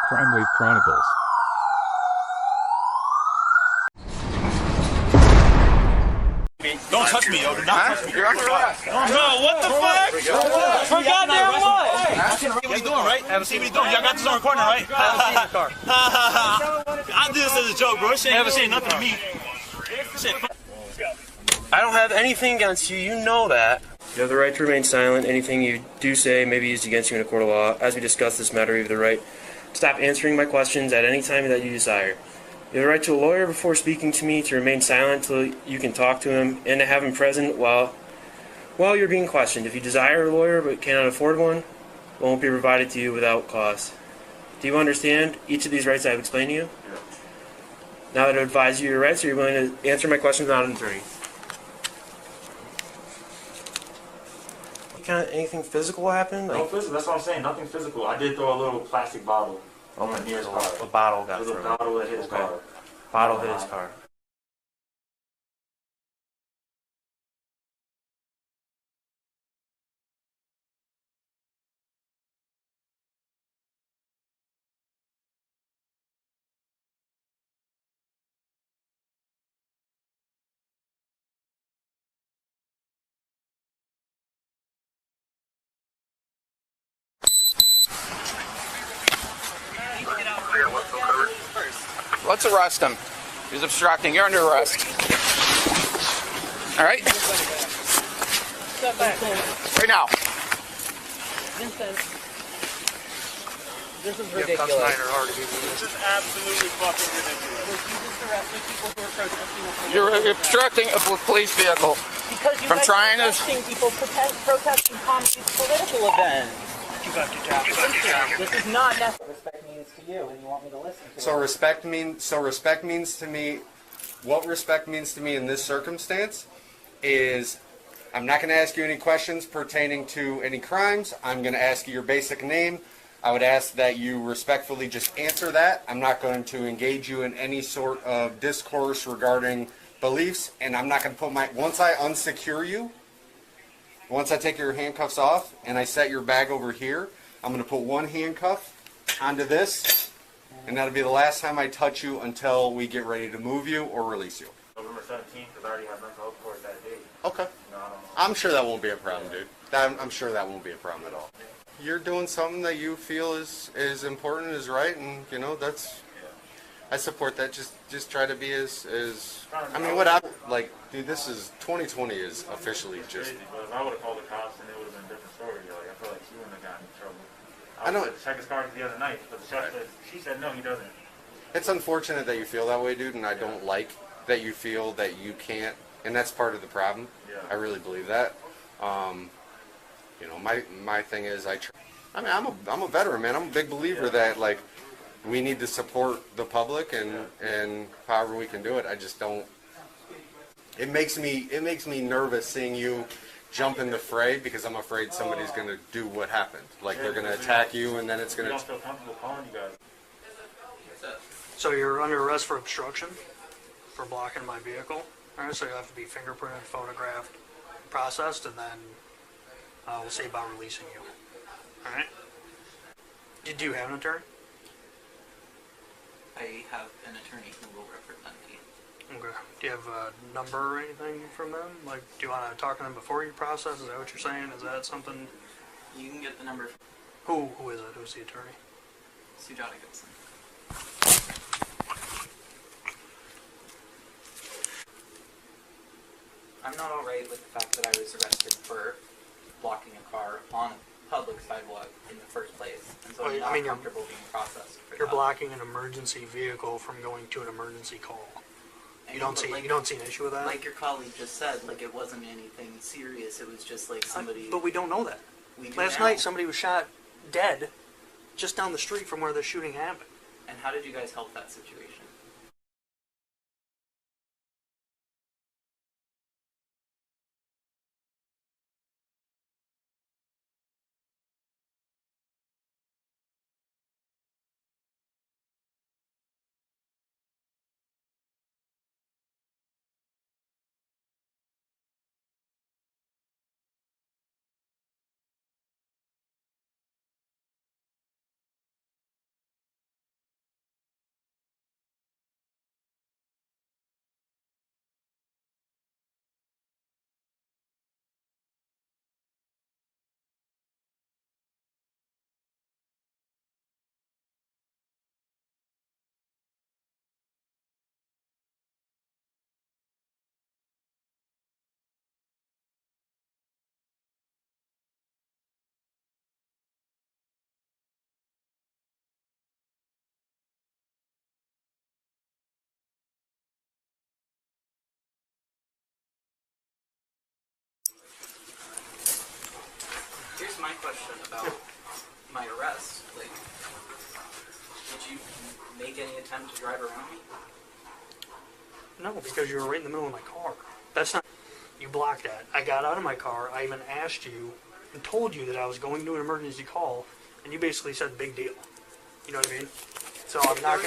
CrimeWave Chronicles. Don't touch me, yo. Do not touch me. You're under arrest. No, what the fuck? For goddamn what? What are you doing, right? Haven't seen me doing. Y'all got this on recording, right? I do this as a joke, bro. She ain't ever saying nothing to me. I don't have anything against you. You know that. You have the right to remain silent. Anything you do say may be used against you in a court of law. As we discuss this matter, you have the right to stop answering my questions at any time that you desire. You have the right to a lawyer before speaking to me, to remain silent until you can talk to him, and to have him present while you're being questioned. If you desire a lawyer but cannot afford one won't be provided to you without cost. Do you understand each of these rights I have explained to you? Now that I've advised you your rights, are you willing to answer my questions without an attorney? Anything physical happened? No physical. That's what I'm saying. Nothing physical. I did throw a little plastic bottle on my nearest car. A bottle got There's a thrown. bottle that hit his car. Bottle hit his car. Let's arrest him. He's obstructing. You're under arrest. All right? Right now. This is ridiculous. This is absolutely fucking ridiculous. You just arrested people who are protesting. You're obstructing a police vehicle. Because you From guys trying are to- arresting people protesting communist political events. You got your job. This is not necessary. Respect means to you, and you want me to listen to So respect means to me, what respect means to me in this circumstance is I'm not going to ask you any questions pertaining to any crimes. I'm going to ask you your basic name. I would ask that you respectfully just answer that. I'm not going to engage you in any sort of discourse regarding beliefs, and I'm not going to put once I unsecure you, once I take your handcuffs off and I set your bag over here, I'm going to put one handcuff onto this, and that'll be the last time I touch you until we get ready to move you or release you. November 17th, because I already have mental health court that day. Okay. No, I don't know. I'm sure that won't be a problem, dude. I'm sure that won't be a problem at all. You're doing something that you feel is important, is right, and you know that's. I support that. Just try to be as. I mean, dude. This is 2020 is officially just. Crazy, but if I would have called the cops, then it would have been a different story. Like, I feel like she wouldn't have gotten in trouble. I know. Check his car the other night, but the sheriff said, she said no, he doesn't. It's unfortunate that you feel that way, dude, and I don't like that you feel that you can't, and that's part of the problem. Yeah. I really believe that. You know, my thing is I'm a veteran, man. I'm a big believer that like we need to support the public and however we can do it. I just don't. It makes me nervous seeing you jump in the fray because I'm afraid somebody's gonna do what happened. Like they're gonna attack you and then it's We gonna. don't feel comfortable calling you guys. So you're under arrest for obstruction, for blocking my vehicle. All right, so you have to be fingerprinted, photographed, processed, and then we'll see about releasing you. All right. Do you have an attorney? I have an attorney who will represent me. Okay. Do you have a number or anything from them? Like, do you want to talk to them before you process? Is that what you're saying? Is that something? You can get the number. Who is it? Who's the attorney? Sujata Gibson. I'm not alright with the fact that I was arrested for blocking a car on a public sidewalk in the first place, and so I'm not comfortable being processed for You're that. blocking an emergency vehicle from going to an emergency call. You don't see an issue with that? Like your colleague just said, like it wasn't anything serious. It was just like somebody. But we don't know that. We do Last now. night somebody was shot dead just down the street from where the shooting happened. And how did you guys help that situation? my question about my arrest. Like, did you make any attempt to drive around me? No, because you were right in the middle of my car. That's not... You blocked that. I got out of my car. I even asked you and told you that I was going to an emergency call, and you basically said big deal. You know what I mean? So I'm not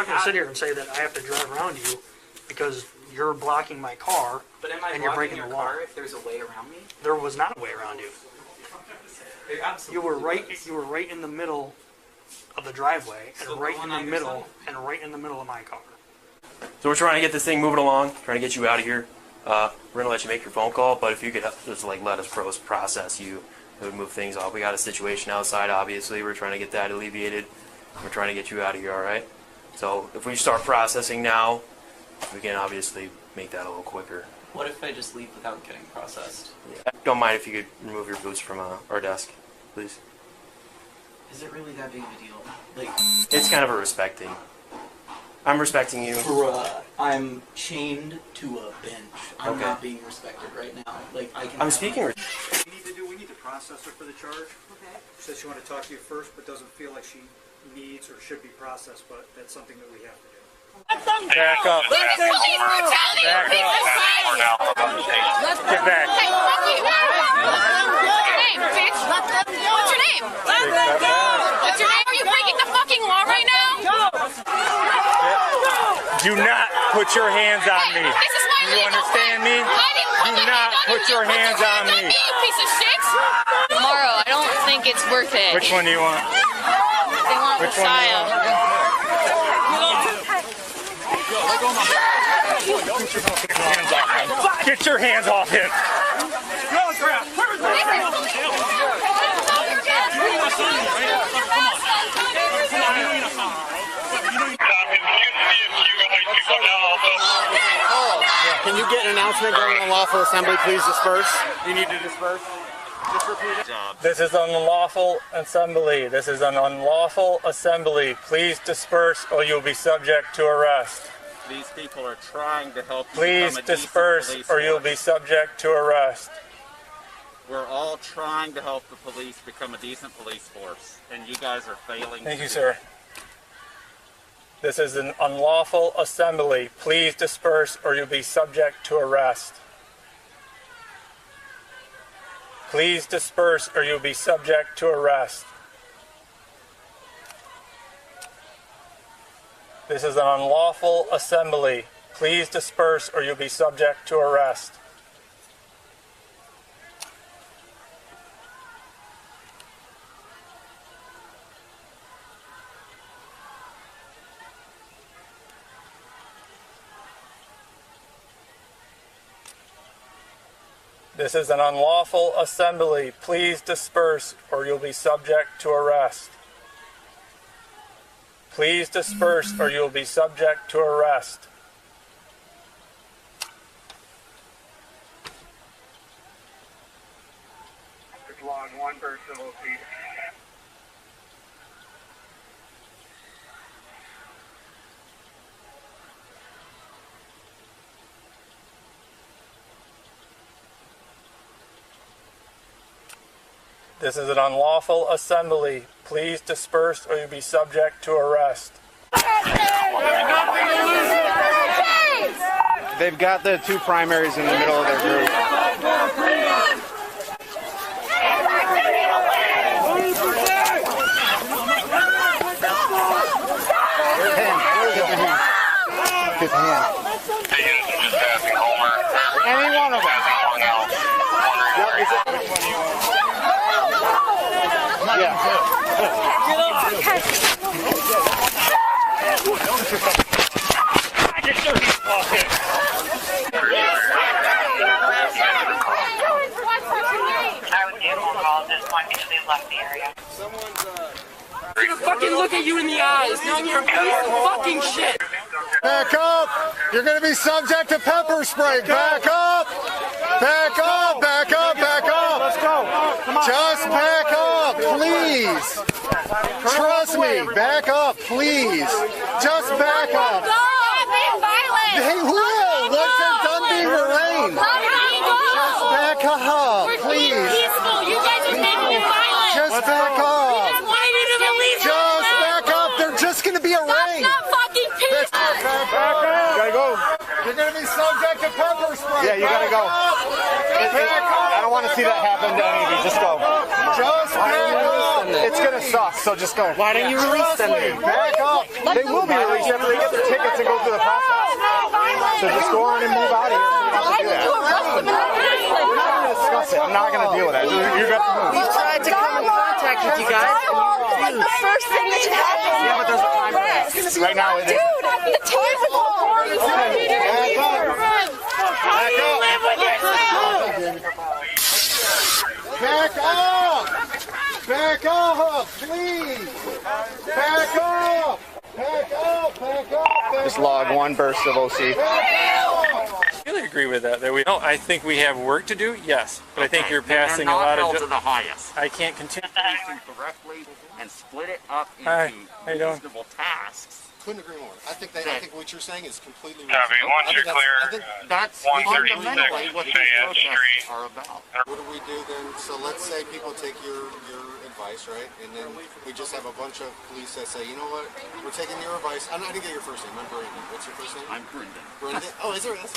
gonna sit here and say that I have to drive around you because you're blocking my car. But am I and you're breaking blocking your the law. car if there's a way around me? There was not a way around you. There absolutely You were right. was. You were right in the middle of the driveway, and So right go in on the either middle, side. and right in the middle of my car. So we're trying to get this thing moving along, trying to get you out of here. We're gonna let you make your phone call, but if you could just like let us process you, it would move things off. We got a situation outside, obviously. We're trying to get that alleviated. We're trying to get you out of here, all right? So if we start processing now, we can obviously make that a little quicker. What if I just leave without getting processed? Yeah. Don't mind if you could remove your boots from our desk, please. Is it really that big of a deal? Like, It's kind of a respect thing. I'm respecting you. bruh, I'm chained to a bench. I'm Okay. not being respected right now. Like, I can. I'm speaking. We need to process her for the charge. Okay. She says she wanted to talk to you first, but doesn't feel like she needs or should be processed, but that's something that we have to do. Back up. This is police brutality. Piece of shit. Get back. Hey, fuck you. What's your name, bitch? What's your name? What's your name? Are you breaking the fucking law right now? Do not put your hands on me. This is my You understand me? Do not put your hands on me. You piece of shit. Tomorrow, I don't think it's worth it. Which one do you want? They want Which one do you Messiah. want? Get your hands off him. Can you get an announcement during unlawful assembly? Please disperse. You need to disperse. Just repeat it. This is an unlawful assembly. This is an unlawful assembly. Please disperse or you'll be subject to arrest. These people are trying to help you Please become a disperse decent police or you'll force. be subject to arrest. We're all trying to help the police become a decent police force, and you guys are failing. Thank to you, do sir. it. This is an unlawful assembly. Please disperse or you'll be subject to arrest. Please disperse or you'll be subject to arrest. This is an unlawful assembly. Please disperse or you'll be subject to arrest. This is an unlawful assembly. Please disperse or you'll be subject to arrest. Please disperse or you'll be subject to arrest. Just log one person will see. This is an unlawful assembly. Please disperse or you'll be subject to arrest. They've got the two primaries in the middle of their group. His hand. Any one of them. I'm gonna fucking look at you in the eyes, knowing you're a piece of fucking shit. Back up! You're going to be subject to pepper spray. Back up! Back up! Back up! Back up! Let's go. Come on. Just back up, please. Trust me. Back up, please. Just back up. Hey, who will? Once they're done being arraigned. Just back up, please. Peaceful. You guys are making it be subject to pepper spray. Yeah, you gotta go. I don't want to see that happen to any of you. Just go. Just back up. It's gonna suck, so just go. Why don't you release them then? Back up. They will be released after they get their tickets and go through the process. So just go on and move out of here. So you don't have to do that. We're not gonna discuss it. I'm not gonna deal with that. You got to move. We've tried to come in contact with you guys. Like the first thing that should happen. Yeah, but there's a time for that. Right now it is. Dude, the table. Back up! Back up, please! Back up! Back up! Back up! Just log one burst of OC. I really agree with that. I think we have work to do, yes. But I think you're passing a lot of... to the highest. I can't continue. Correctly and split it up into reasonable tasks. Couldn't agree more. I think what you're saying is completely Copy. Once you're clear, that's 136 fundamentally what these Fayette protests Street. are about. What do we do then? So let's say people take your advice, right? And then we just have a bunch of police that say, you know what, we're taking your advice. I didn't get your first name. I'm Brandon. What's your first name? I'm Brendan. Brendan? Oh, is there? That's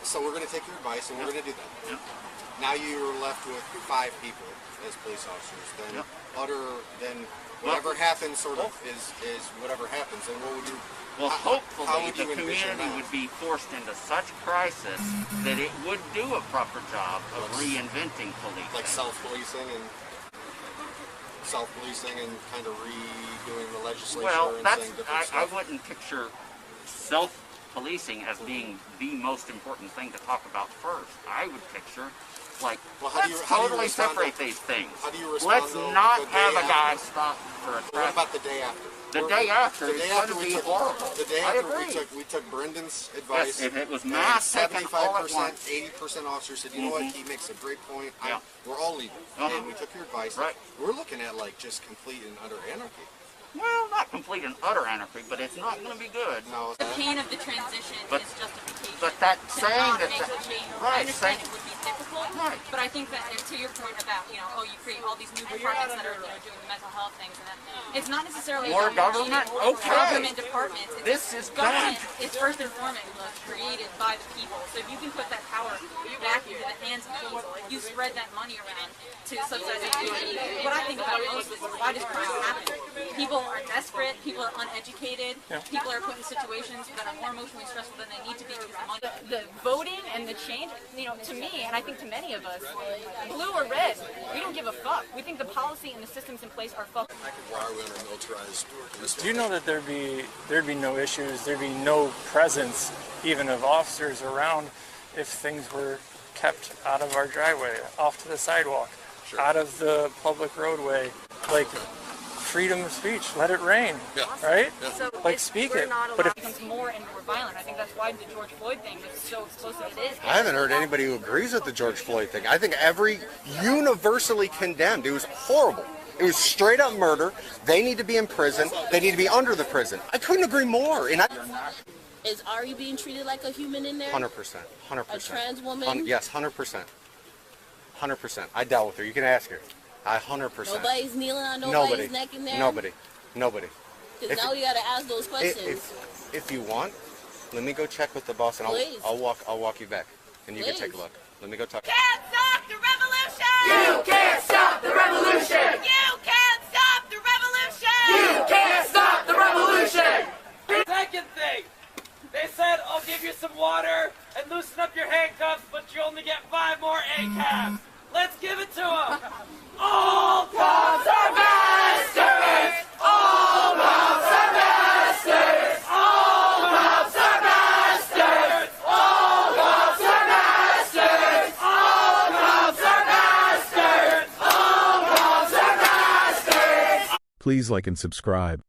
so we're going to take your advice and we're going to do that. Yep. Now you're left with 5 people as police officers. Then whatever happens sort of is whatever happens. And what would you... Well, hopefully how would the you envision community that? would be forced into such crisis that it would do a proper job of reinventing policing. Like self-policing and kind of redoing the legislature and saying different I stuff? wouldn't picture self-policing as being the most important thing to talk about first. I would picture, like, let's totally separate these things. How do you respond, Let's not have a guy stop for a What traffic. about the day after? The day after The day is going after to we be took horrible. The day I after agree. we took Brendan's advice. Yes, if it was mass taken all at 75%, once. 80% officers said, you know what, he makes a great point. Yeah. We're all leaving. And we took your advice. Right. We're looking at like just complete and utter anarchy. Well, not complete and utter anarchy, but it's not going to be good. No. The pain of the transition is justification. But that to saying not that, make the change. right, I understand saying, it would be difficult, but I think that to your point about, you create all these new departments that are doing the mental health things, and that it's not necessarily more about government. okay. Government departments. This is government. bad. It's first and foremost created by the people. So if you can put that power back into the hands of the people, you spread that money around to subsidize it. What I think about most is why does crime happen? People are desperate. People are uneducated. People are put in situations that are more emotionally stressful than they need to be because of money. The voting and the change, to me, and I think to many of us, blue or red, we don't give a fuck. We think the policy and the systems in place are fucked. Why are we under militarized police? Do you know that there'd be no issues, there'd be no presence even of officers around if things were kept out of our driveway, off to the sidewalk, out of the public roadway, like freedom of speech, let it rain, right? So speak we're it. not But allowed, it becomes more and more violent. I think that's why the George Floyd thing is so explosive it is. I haven't heard anybody who agrees with the George Floyd thing. I think every universally condemned. It was horrible. It was straight up murder. They need to be in prison. They need to be under the prison. I couldn't agree more. And Is Ari being treated like a human in there? 100%. 100%. A trans woman? Yes, 100%. 100%. I dealt with her. You can ask her. 100%. Nobody's kneeling on nobody's neck in there? Nobody. Because now you got to ask those questions. If you want, let me go check with the boss, and I'll walk you back, and you can take a look. Let me go talk. Can't stop the revolution! You can't stop the revolution! You can't stop the revolution! You can't stop the revolution! Second thing, they said, I'll give you some water and loosen up your handcuffs, but you only get 5 more ACABs. Let's give it to them. All cops are bastards! All cops are bastards! All cops are bastards! All cops are bastards! All cops are bastards! All cops are bastards! Please like and subscribe.